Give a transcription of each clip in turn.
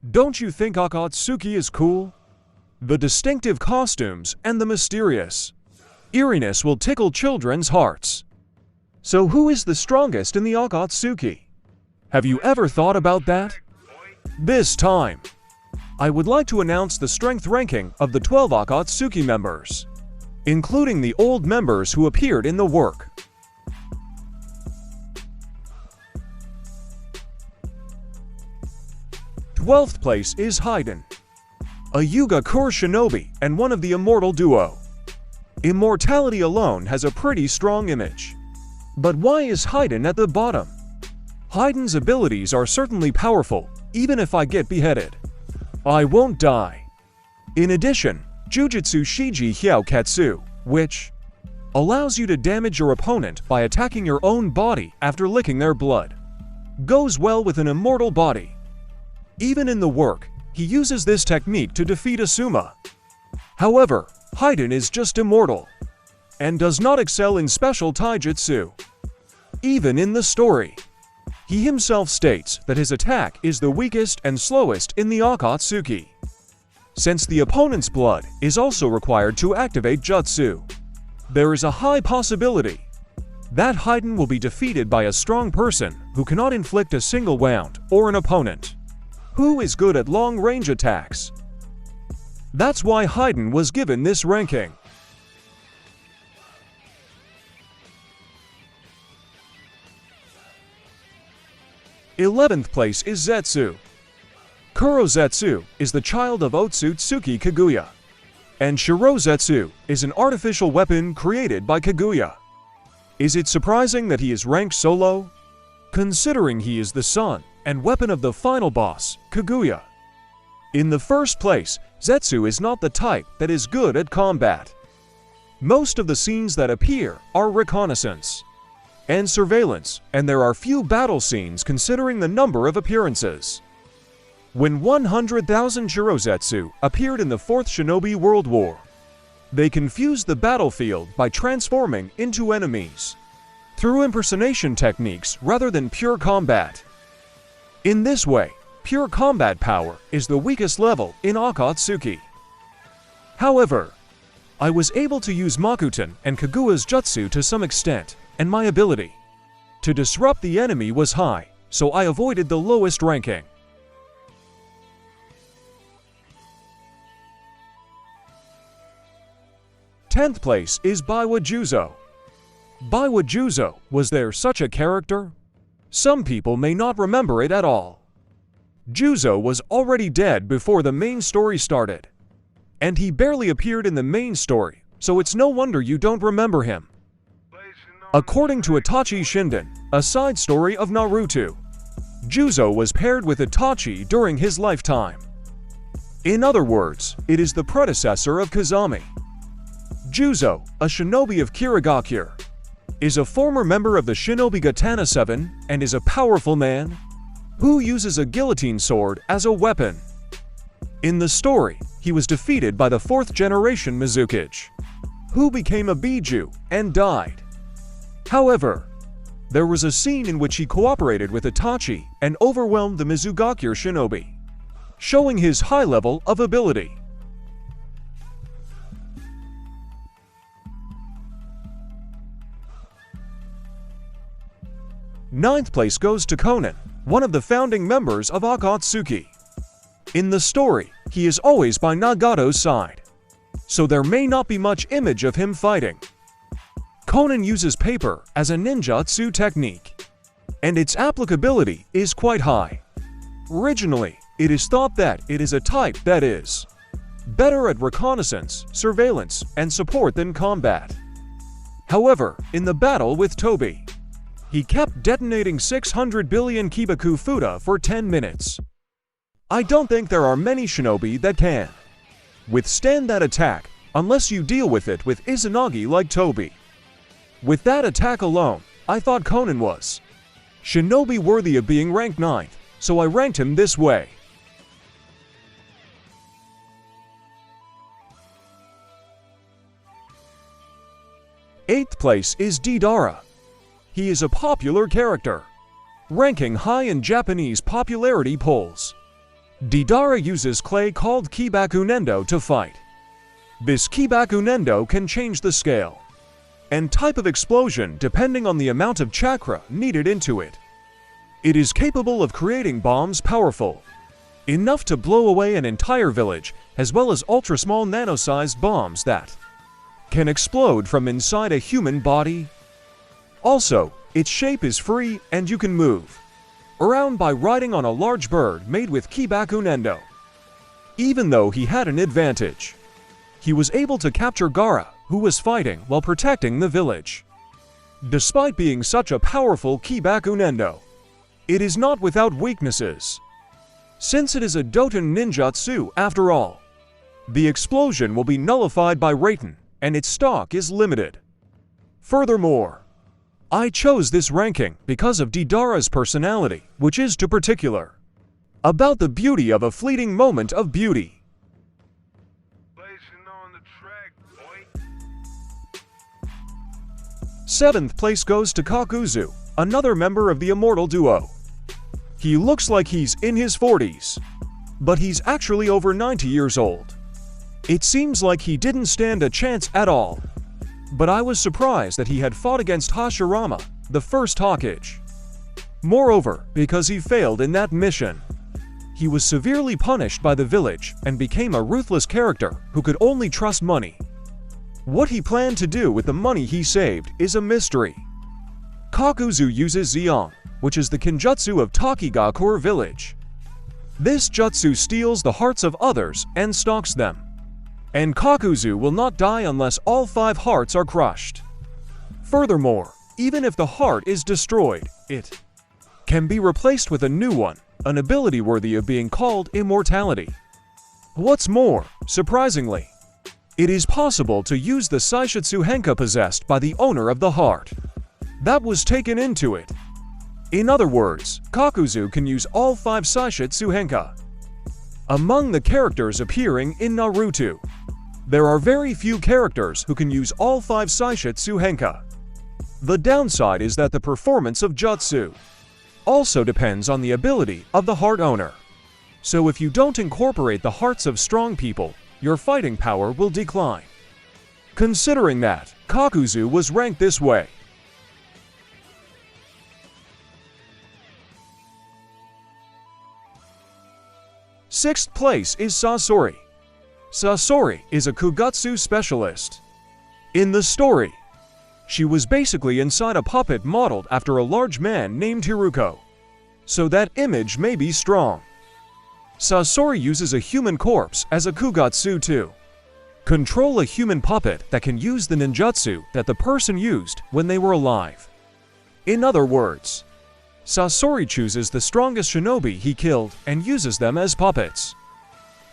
Don't you think Akatsuki is cool? The distinctive costumes and the mysterious eeriness will tickle children's hearts. So who is the strongest in the Akatsuki? Have you ever thought about that? This time, I would like to announce the strength ranking of the 12 Akatsuki members, including the old members who appeared in the work. 12th place is Haiden, a Yuga core shinobi and one of the immortal duo. Immortality alone has a pretty strong image. But why is Haiden at the bottom? Haiden's abilities are certainly powerful, even if I get beheaded. I won't die. In addition, Jujutsu Shiji Hyaoketsu, which allows you to damage your opponent by attacking your own body after licking their blood, goes well with an immortal body. Even in the work, he uses this technique to defeat Asuma. However, Haiden is just immortal, and does not excel in special taijutsu. Even in the story, he himself states that his attack is the weakest and slowest in the Akatsuki, since the opponent's blood is also required to activate jutsu. There is a high possibility that Haiden will be defeated by a strong person who cannot inflict a single wound, or an opponent who is good at long-range attacks. That's why Haiden was given this ranking. Eleventh place is Zetsu. Kurozetsu is the child of Otsutsuki Kaguya, and Shirozetsu is an artificial weapon created by Kaguya. Is it surprising that he is ranked so low, considering he is the son and weapon of the final boss, Kaguya? In the first place, Zetsu is not the type that is good at combat. Most of the scenes that appear are reconnaissance and surveillance, and there are few battle scenes considering the number of appearances. When 100,000 Shirozetsu appeared in the 4th Shinobi World War, they confused the battlefield by transforming into enemies through impersonation techniques rather than pure combat. In this way, pure combat power is the weakest level in Akatsuki. However, I was able to use Makuten and Kaguya's jutsu to some extent, and my ability to disrupt the enemy was high, so I avoided the lowest ranking. Tenth place is Baiwa Juzo. Baiwa Juzo, was there such a character? Some people may not remember it at all. Juzo was already dead before the main story started, and he barely appeared in the main story, so it's no wonder you don't remember him. According to Itachi Shinden, a side story of Naruto, Juzo was paired with Itachi during his lifetime. In other words, it is the predecessor of Kazami. Juzo, a shinobi of Kirigakure, is a former member of the Shinobi Gatana 7 and is a powerful man who uses a guillotine sword as a weapon. In the story, he was defeated by the 4th generation Mizukage, who became a Biju and died. However, there was a scene in which he cooperated with Itachi and overwhelmed the Mizugakure shinobi, showing his high level of ability. Ninth place goes to Konan, one of the founding members of Akatsuki. In the story, he is always by Nagato's side, so there may not be much image of him fighting. Konan uses paper as a ninjutsu technique, and its applicability is quite high. Originally, it is thought that it is a type that is better at reconnaissance, surveillance, and support than combat. However, in the battle with Tobi, he kept detonating 600 billion Kibaku Fuda for 10 minutes. I don't think there are many shinobi that can withstand that attack unless you deal with it with Izanagi like Tobi. With that attack alone, I thought Konan was shinobi worthy of being ranked 9th, so I ranked him this way. Eighth place is Deidara. He is a popular character, ranking high in Japanese popularity polls. Deidara uses clay called Kibakunendo to fight. This Kibakunendo can change the scale and type of explosion depending on the amount of chakra needed into it. It is capable of creating bombs powerful enough to blow away an entire village, as well as ultra-small nano-sized bombs that can explode from inside a human body. Also, its shape is free and you can move around by riding on a large bird made with Kibakunendo. Even though he had an advantage, he was able to capture Gaara, who was fighting while protecting the village. Despite being such a powerful Kibakunendo, it is not without weaknesses. Since it is a Doton ninjutsu after all, the explosion will be nullified by Raiten, and its stock is limited. Furthermore, I chose this ranking because of Deidara's personality, which is too particular about the beauty of a fleeting moment of beauty. Seventh place goes to Kakuzu, another member of the immortal duo. He looks like he's in his 40s, but he's actually over 90 years old. It seems like he didn't stand a chance at all, but I was surprised that he had fought against Hashirama, the first Hokage. Moreover, because he failed in that mission, he was severely punished by the village and became a ruthless character who could only trust money. What he planned to do with the money he saved is a mystery. Kakuzu uses Zeong, which is the kinjutsu of Takigakure village. This jutsu steals the hearts of others and stalks them. And Kakuzu will not die unless all 5 hearts are crushed. Furthermore, even if the heart is destroyed, it can be replaced with a new one, an ability worthy of being called immortality. What's more, surprisingly, it is possible to use the Saishitsu Henka possessed by the owner of the heart that was taken into it. In other words, Kakuzu can use all 5 Saishitsu Henka. Among the characters appearing in Naruto, there are very few characters who can use all 5 Saishitsu Henka. The downside is that the performance of jutsu also depends on the ability of the heart owner. So if you don't incorporate the hearts of strong people, your fighting power will decline. Considering that, Kakuzu was ranked this way. Sixth place is Sasori. Sasori is a Kugutsu specialist. In the story, she was basically inside a puppet modeled after a large man named Hiruko, so that image may be strong. Sasori uses a human corpse as a Kugutsu to control a human puppet that can use the ninjutsu that the person used when they were alive. In other words, Sasori chooses the strongest shinobi he killed and uses them as puppets.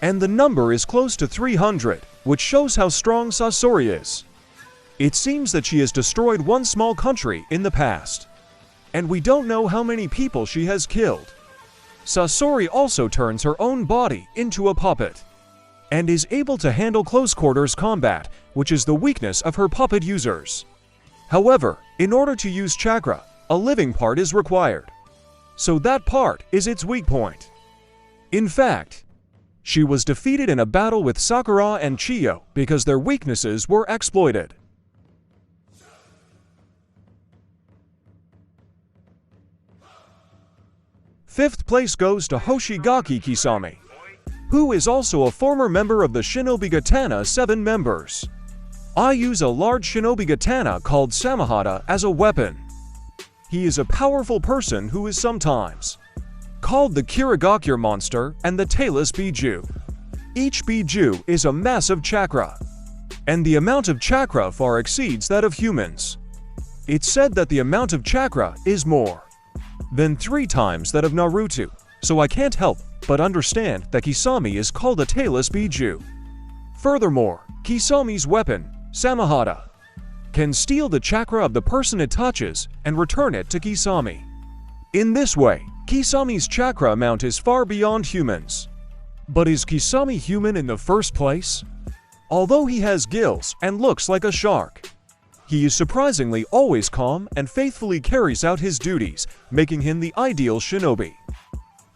And the number is close to 300, which shows how strong Sasori is. It seems that she has destroyed one small country in the past, and we don't know how many people she has killed. Sasori also turns her own body into a puppet, and is able to handle close-quarters combat, which is the weakness of her puppet users. However, in order to use chakra, a living part is required, so that part is its weak point. In fact, she was defeated in a battle with Sakura and Chiyo because their weaknesses were exploited. Fifth place goes to Hoshigaki Kisame, who is also a former member of the Shinobi Katana 7 members. I use a large Shinobi Katana called Samahata as a weapon. He is a powerful person who is sometimes called the Kirigakure monster and the tailless Biju. Each Biju is a massive chakra, and the amount of chakra far exceeds that of humans. It's said that the amount of chakra is more than 3 times that of Naruto, so I can't help but understand that Kisame is called a tailless Biju. Furthermore, Kisame's weapon, Samahata, can steal the chakra of the person it touches and return it to Kisame. In this way, Kisame's chakra amount is far beyond humans. But is Kisame human in the first place? Although he has gills and looks like a shark, he is surprisingly always calm and faithfully carries out his duties, making him the ideal shinobi.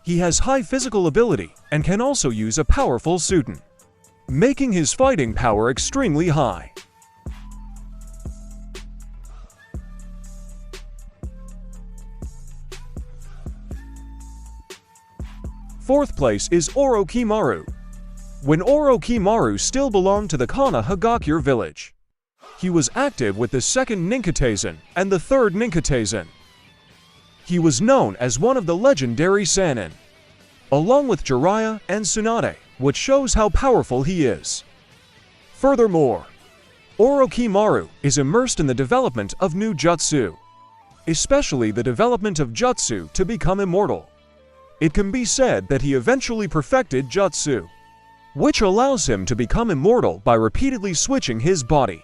He has high physical ability and can also use a powerful Suten, making his fighting power extremely high. Fourth place is Orochimaru. When Orochimaru still belonged to the Kana Hagakure village, he was active with the second Ninkateizen and the third Ninkateizen. He was known as one of the legendary Sannin, along with Jiraiya and Tsunade, which shows how powerful he is. Furthermore, Orochimaru is immersed in the development of new jutsu, especially the development of jutsu to become immortal. It can be said that he eventually perfected jutsu, which allows him to become immortal by repeatedly switching his body.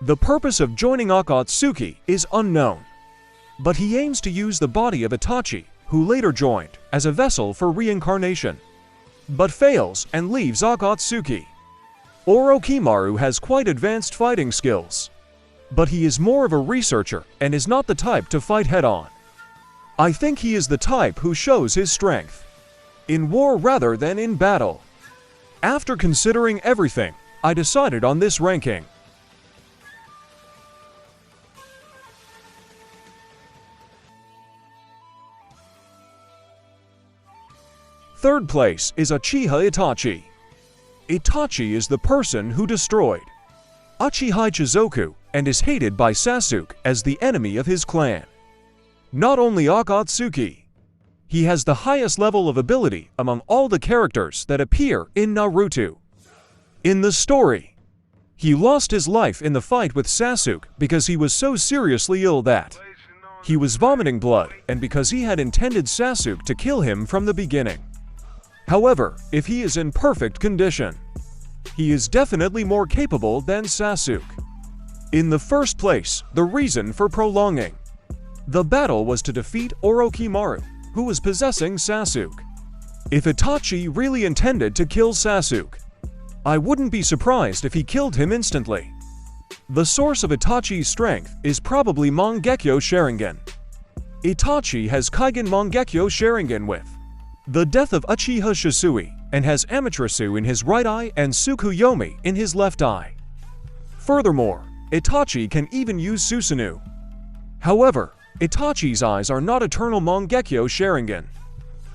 The purpose of joining Akatsuki is unknown, but he aims to use the body of Itachi, who later joined, as a vessel for reincarnation, but fails and leaves Akatsuki. Orochimaru has quite advanced fighting skills, but he is more of a researcher and is not the type to fight head-on. I think he is the type who shows his strength in war rather than in battle. After considering everything, I decided on this ranking. Third place is Uchiha Itachi. Itachi is the person who destroyed Uchiha Chizoku and is hated by Sasuke as the enemy of his clan. Not only Akatsuki, he has the highest level of ability among all the characters that appear in Naruto. In the story, he lost his life in the fight with Sasuke because he was so seriously ill that he was vomiting blood, and because he had intended Sasuke to kill him from the beginning. However, if he is in perfect condition, he is definitely more capable than Sasuke. In the first place, the reason for prolonging the battle was to defeat Orochimaru, who was possessing Sasuke. If Itachi really intended to kill Sasuke, I wouldn't be surprised if he killed him instantly. The source of Itachi's strength is probably Mangekyo Sharingan. Itachi has Kaigen Mangekyo Sharingan with the death of Uchiha Shisui, and has Amaterasu in his right eye and Tsukuyomi in his left eye. Furthermore, Itachi can even use Susanoo. However, Itachi's eyes are not eternal Mangekyo Sharingan,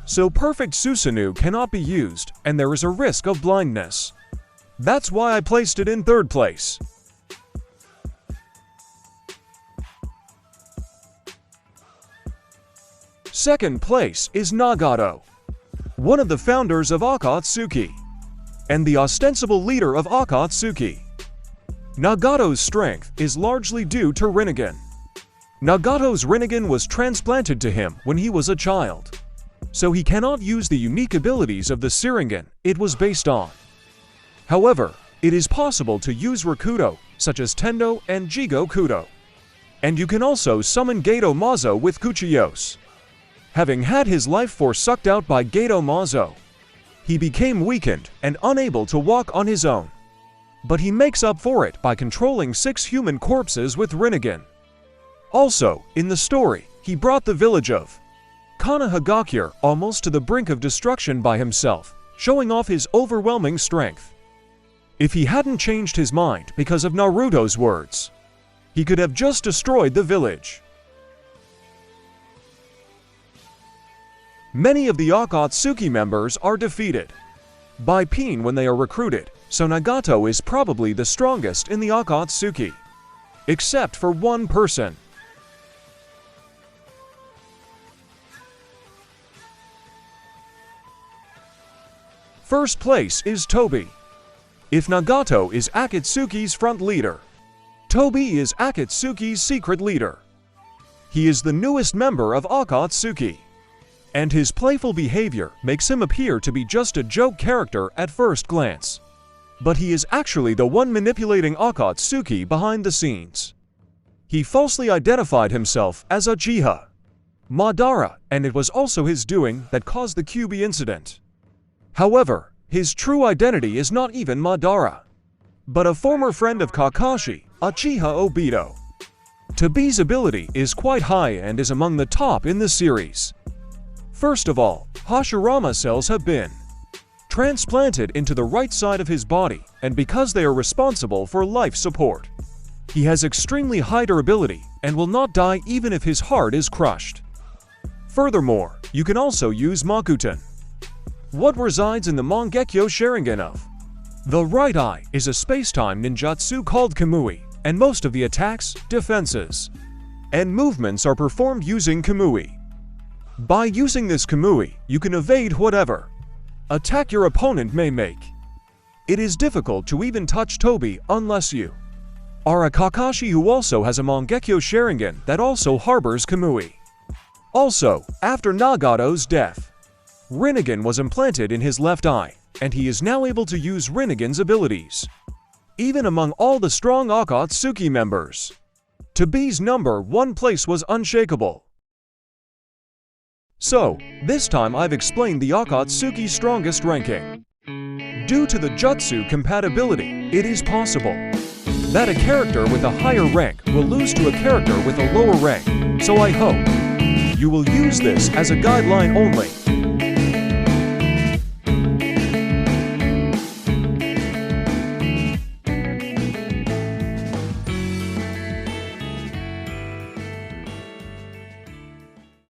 so perfect Susanoo cannot be used, and there is a risk of blindness. That's why I placed it in third place. Second place is Nagato, one of the founders of Akatsuki, and the ostensible leader of Akatsuki. Nagato's strength is largely due to Rinnegan. Nagato's Rinnegan was transplanted to him when he was a child, so he cannot use the unique abilities of the Sharingan it was based on. However, it is possible to use Rakudo, such as Tendo and Jigo Kudo, and you can also summon Gato Mazo with Kuchiyose. Having had his life force sucked out by Gato Mazo, he became weakened and unable to walk on his own. But he makes up for it by controlling 6 human corpses with Rinnegan. Also, in the story, he brought the village of Kana Hagakure almost to the brink of destruction by himself, showing off his overwhelming strength. If he hadn't changed his mind because of Naruto's words, he could have just destroyed the village. Many of the Akatsuki members are defeated by Pain when they are recruited, so Nagato is probably the strongest in the Akatsuki, except for one person. First place is Tobi. If Nagato is Akatsuki's front leader, Tobi is Akatsuki's secret leader. He is the newest member of Akatsuki, and his playful behavior makes him appear to be just a joke character at first glance. But he is actually the one manipulating Akatsuki behind the scenes. He falsely identified himself as Uchiha Madara, and it was also his doing that caused the Kyuubi incident. However, his true identity is not even Madara, but a former friend of Kakashi, Uchiha Obito. Tobi's ability is quite high and is among the top in the series. First of all, Hashirama cells have been transplanted into the right side of his body, and because they are responsible for life support, he has extremely high durability and will not die even if his heart is crushed. Furthermore, you can also use Makuten. What resides in the Mangekyo Sharingan of the right eye is a spacetime ninjutsu called Kamui, and most of the attacks, defenses, and movements are performed using Kamui. By using this Kamui, you can evade whatever attack your opponent may make. It is difficult to even touch Tobi unless you are a Kakashi who also has a Mangekyo Sharingan that also harbors Kamui. Also, after Nagato's death, Rinnegan was implanted in his left eye, and he is now able to use Rinnegan's abilities, even among all the strong Akatsuki members. Tobi's number 1 place was unshakable. So, this time I've explained the Akatsuki strongest ranking. Due to the jutsu compatibility, it is possible that a character with a higher rank will lose to a character with a lower rank, so I hope you will use this as a guideline only.